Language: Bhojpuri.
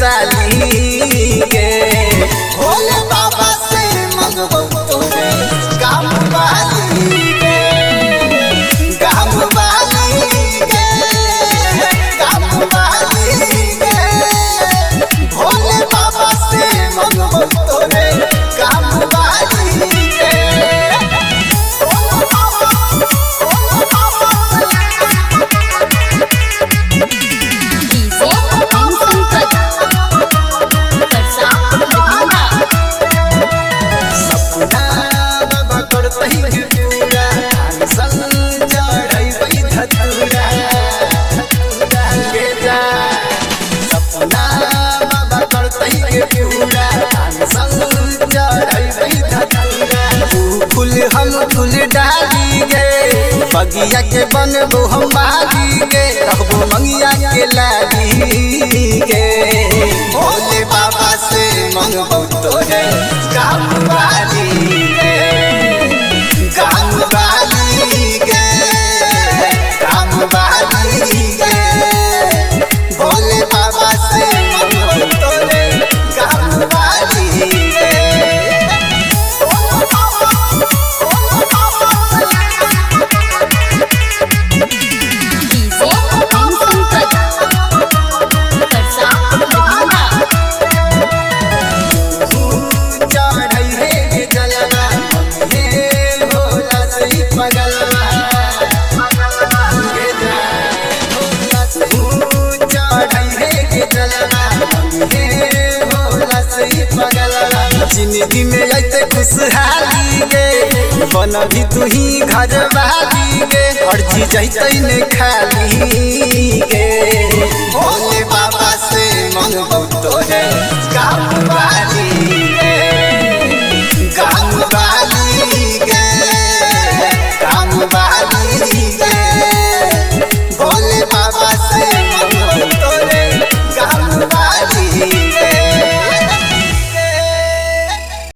साली के भोले बाबा से मंगबो तोरे काम वाली के काम वाली के काम वाली के भोले बाबा से मंगबो तोरे काम वाली के हम फूल डाली गे बगिया के बनबो हम बागी गे कहबो मंगिया के लागी गे भोले बाबा से मंगबो तोरे काम वाली गे काम वाली गे काम वाली गे भोले बाबा से मंगबो तोरे काम वाली गे जिंदगी में आते खुशहाली गे बन भी तू ही घर वाली गे और जी जैते ने खाली गे भोले